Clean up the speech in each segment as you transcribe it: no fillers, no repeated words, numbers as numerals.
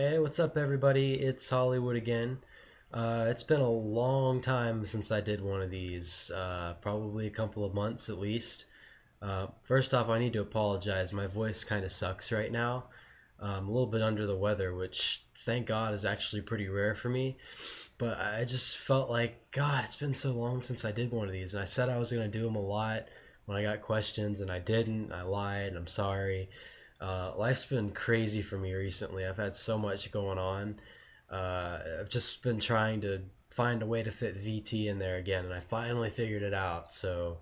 Hey, what's up, everybody? It's Hollywood again. It's been a long time since I did one of these, probably a couple of months at least. First off, I need to apologize. My voice kind of sucks right now. I'm a little bit under the weather, which thank God is actually pretty rare for me. But I just felt like, God, it's been so long since I did one of these. And I said I was going to do them a lot when I got questions, and I didn't. I lied. I'm sorry. Life's been crazy for me recently. I've had so much going on. I've just been trying to find a way to fit VT in there again, and I finally figured it out. So,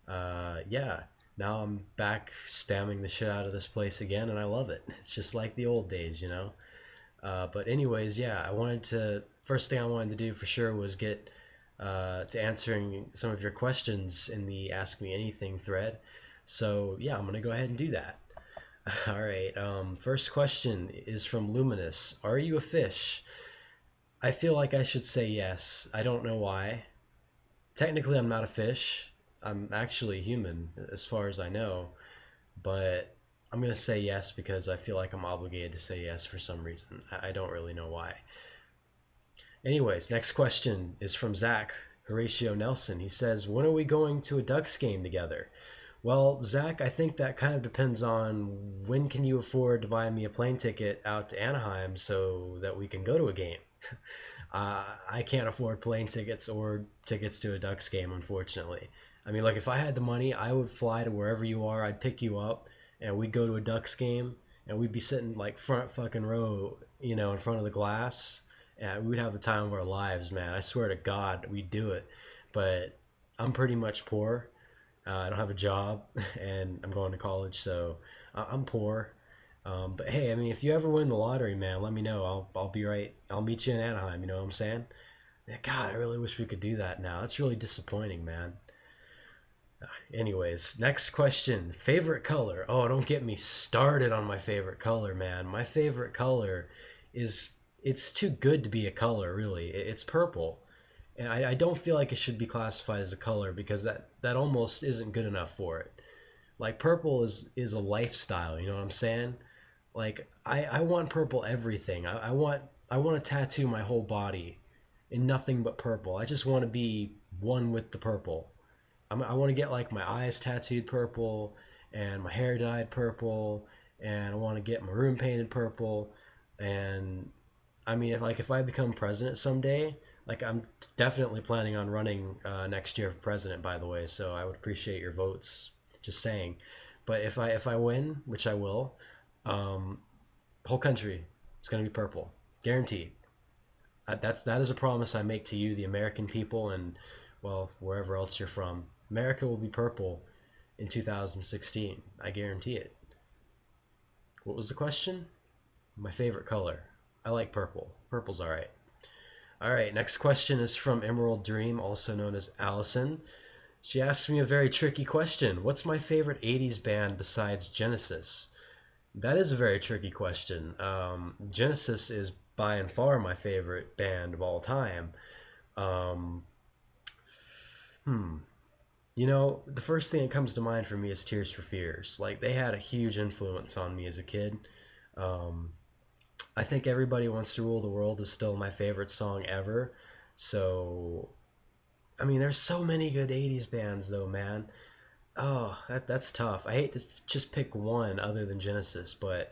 yeah, now I'm back spamming the shit out of this place again, and I love it. It's just like the old days, you know? But, anyways, yeah, first thing I wanted to do for sure was get to answering some of your questions in the Ask Me Anything thread. So, yeah, I'm going to go ahead and do that. All right. First question is from Luminous. Are you a fish? I feel like I should say yes. I don't know why. Technically, I'm not a fish. I'm actually human, as far as I know. But I'm going to say yes because I feel like I'm obligated to say yes for some reason. I don't really know why. Anyways, next question is from Zach Horatio Nelson. He says, when are we going to a Ducks game together? Well, Zach, I think that kind of depends on when can you afford to buy me a plane ticket out to Anaheim so that we can go to a game. I can't afford plane tickets or tickets to a Ducks game, unfortunately. I mean, like if I had the money, I would fly to wherever you are. I'd pick you up, and we'd go to a Ducks game, and we'd be sitting like front fucking row, in front of the glass, and we'd have the time of our lives, man. I swear to God, we'd do it. But I'm pretty much poor. I don't have a job, and I'm going to college, so I'm poor. But hey, I mean, if you ever win the lottery, man, let me know. I'll be right. I'll meet you in Anaheim. You know what I'm saying? Yeah, God, I really wish we could do that now. That's really disappointing, man. Anyways, next question. Favorite color? Oh, don't get me started on my favorite color, man. My favorite color is it's too good to be a color, really. It's purple. And I don't feel like it should be classified as a color because that almost isn't good enough for it. Like purple is a lifestyle, you know what I'm saying? Like I want purple everything. I want to tattoo my whole body in nothing but purple. I just want to be one with the purple. I want to get like my eyes tattooed purple and my hair dyed purple and I want to get my room painted purple and I mean if I become president someday, like I'm definitely planning on running next year for president by the way, so I would appreciate your votes. Just saying. But if I win, which I will, um, whole country is gonna be purple, guaranteed. That is a promise I make to you, the American people, and well, wherever else you're from. America will be purple in 2016. I guarantee it. What was the question? My favorite color. I like purple. Purple's alright. Alright, next question is from Emerald Dream, also known as Allison. She asks me a very tricky question. What's my favorite 80s band besides Genesis? That is a very tricky question. Genesis is by and far my favorite band of all time. Um, hmm. The first thing that comes to mind for me is Tears for Fears. Like, they had a huge influence on me as a kid. Um, I think Everybody Wants to Rule the World is still my favorite song ever. So, I mean, there's so many good 80s bands, though, man. Oh, that's tough. I hate to just pick one other than Genesis, but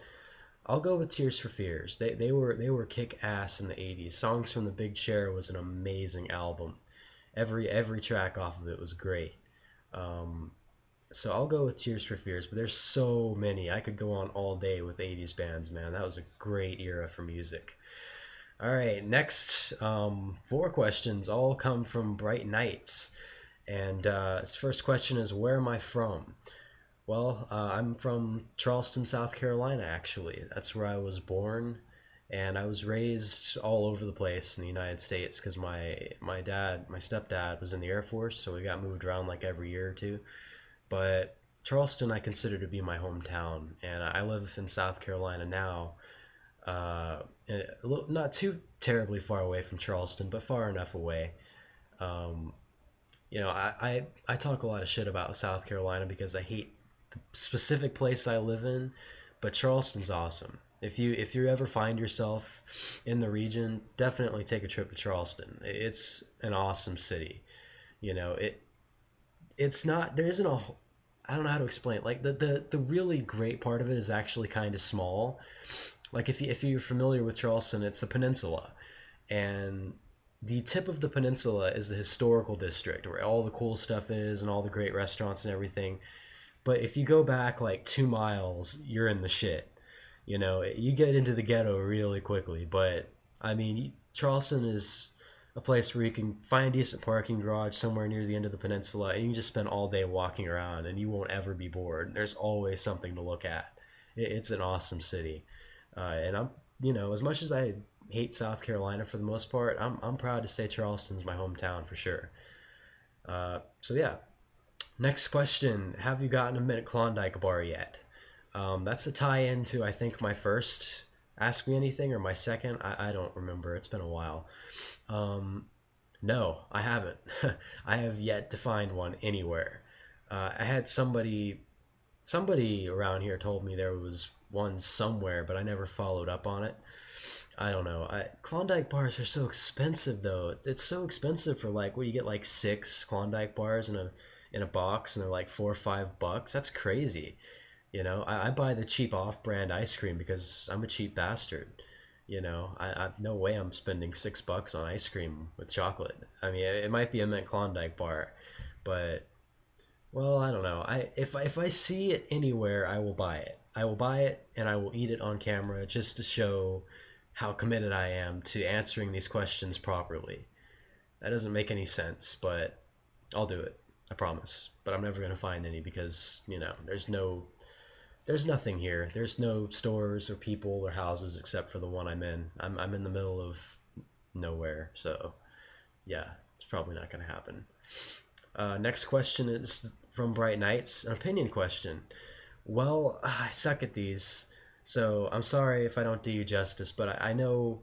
I'll go with Tears for Fears. They were kick ass in the 80s. Songs from the Big Chair was an amazing album. Every track off of it was great. Um, so I'll go with Tears for Fears, but there's so many. I could go on all day with 80s bands, man. That was a great era for music. All right, next four questions all come from Bright Nights. And his first question is, where am I from? Well, I'm from Charleston, South Carolina, actually. That's where I was born, and I was raised all over the place in the United States because my stepdad was in the Air Force, so we got moved around like every year or two. But Charleston, I consider to be my hometown, and I live in South Carolina now. Not too terribly far away from Charleston, but far enough away. Um, I talk a lot of shit about South Carolina because I hate the specific place I live in, but Charleston's awesome. If you ever find yourself in the region, definitely take a trip to Charleston. It's an awesome city. You know, it's not there isn't a I don't know how to explain it. Like the really great part of it is actually kind of small. Like if you're familiar with Charleston, it's a peninsula, and the tip of the peninsula is the historical district where all the cool stuff is and all the great restaurants and everything. But if you go back like 2 miles, you're in the shit. You know, you get into the ghetto really quickly. But I mean, Charleston is a place where you can find a decent parking garage somewhere near the end of the peninsula, and you can just spend all day walking around, and you won't ever be bored. There's always something to look at. It's an awesome city, and as much as I hate South Carolina for the most part, I'm proud to say Charleston's my hometown for sure. So yeah, next question. Have you gotten a Minute Klondike bar yet? That's a tie-in to, I think, my first Ask Me Anything or my second. I don't remember. It's been a while. Um, no, I haven't. I have yet to find one anywhere. I had somebody around here told me there was one somewhere, but I never followed up on it. I don't know. Klondike bars are so expensive though. It's so expensive for like what you get like six Klondike bars in a box and they're like $4 or $5. That's crazy. I buy the cheap off-brand ice cream because I'm a cheap bastard. No way I'm spending $6 on ice cream with chocolate. I mean, it might be a mint Klondike bar, but well, I don't know. If I see it anywhere, I will buy it. I will buy it and I will eat it on camera just to show how committed I am to answering these questions properly. That doesn't make any sense, but I'll do it. I promise. But I'm never going to find any because, there's nothing here. There's no stores or people or houses except for the one I'm in. I'm in the middle of nowhere, so yeah, it's probably not going to happen. Next question is from Bright Nights, an opinion question. Well, I suck at these, so I'm sorry if I don't do you justice, but I know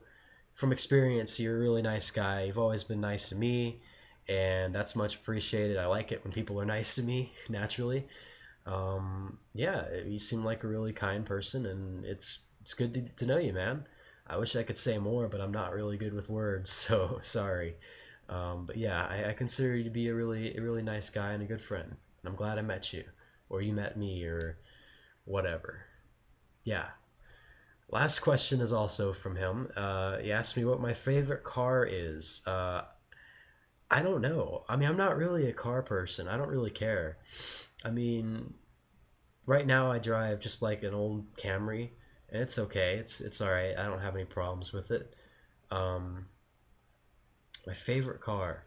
from experience you're a really nice guy. You've always been nice to me, and that's much appreciated. I like it when people are nice to me, naturally. Yeah, you seem like a really kind person, and it's good to know you, man. I wish I could say more, but I'm not really good with words, so sorry. But yeah, I consider you to be a really nice guy and a good friend. And I'm glad I met you, or you met me, or whatever. Yeah. Last question is also from him. He asked me what my favorite car is. I don't know. I mean, I'm not really a car person. I don't really care. I mean, right now I drive just like an old Camry, and it's okay. It's all right. I don't have any problems with it. Um, my favorite car.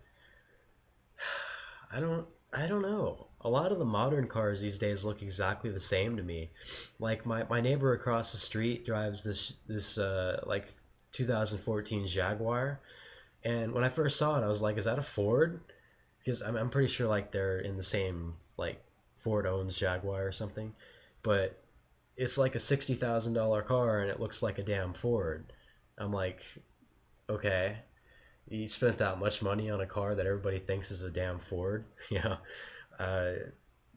I don't know. A lot of the modern cars these days look exactly the same to me. Like my neighbor across the street drives this like 2014 Jaguar, and when I first saw it, I was like, is that a Ford? Because I'm pretty sure like they're in the same like Ford owns Jaguar or something, but it's like a $60,000 car and it looks like a damn Ford. I'm like, okay, you spent that much money on a car that everybody thinks is a damn Ford. Uh,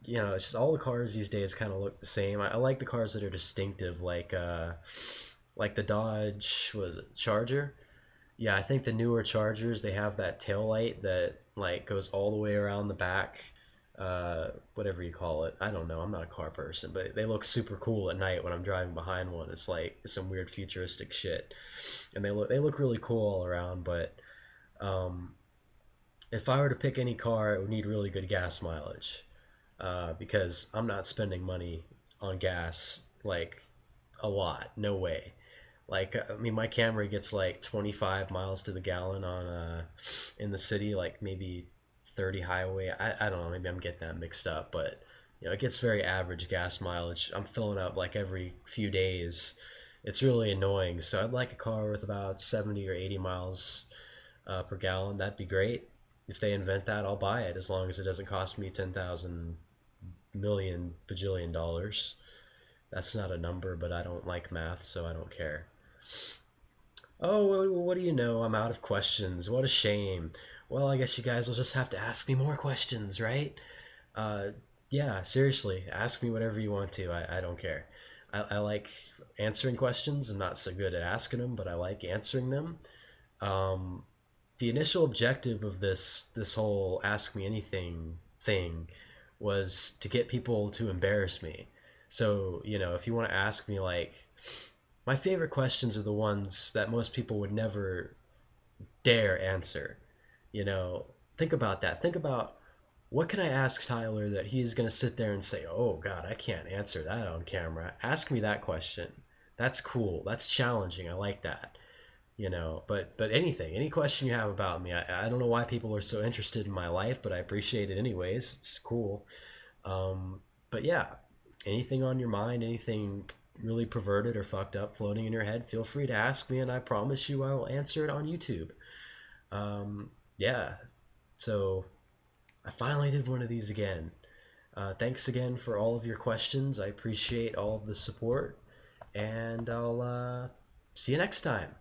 it's just all the cars these days kind of look the same. I like the cars that are distinctive, like the Dodge, was it Charger? Yeah, I think the newer Chargers they have that tail light that like goes all the way around the back. Whatever you call it. I don't know. I'm not a car person, but they look super cool at night when I'm driving behind one. It's like some weird futuristic shit, and they look really cool all around. But um, if I were to pick any car, it would need really good gas mileage, because I'm not spending money on gas like a lot. No way. Like, I mean, my Camry gets like 25 miles to the gallon on in the city, like maybe 30 highway. I don't know, maybe I'm getting that mixed up, but it gets very average gas mileage. I'm filling up like every few days. It's really annoying. So I'd like a car with about 70 or 80 miles per gallon. That'd be great. If they invent that, I'll buy it as long as it doesn't cost me 10,000 million bajillion dollars. That's not a number, but I don't like math, so I don't care. Oh, what do you know? I'm out of questions. What a shame. Well, I guess you guys will just have to ask me more questions, right? Uh, yeah, seriously, ask me whatever you want to. I don't care. I like answering questions. I'm not so good at asking them, but I like answering them. Um, the initial objective of this whole ask me anything thing was to get people to embarrass me. So, if you want to ask me, like, my favorite questions are the ones that most people would never dare answer. You know, think about that. Think about, what can I ask Tyler that he is going to sit there and say, "Oh God, I can't answer that on camera." Ask me that question. That's cool. That's challenging. I like that. But anything, any question you have about me, I don't know why people are so interested in my life, but I appreciate it anyways. It's cool. But yeah, anything on your mind, anything really perverted or fucked up floating in your head, feel free to ask me, and I promise you I will answer it on YouTube. Um, yeah, so I finally did one of these again. Thanks again for all of your questions. I appreciate all of the support, and I'll see you next time.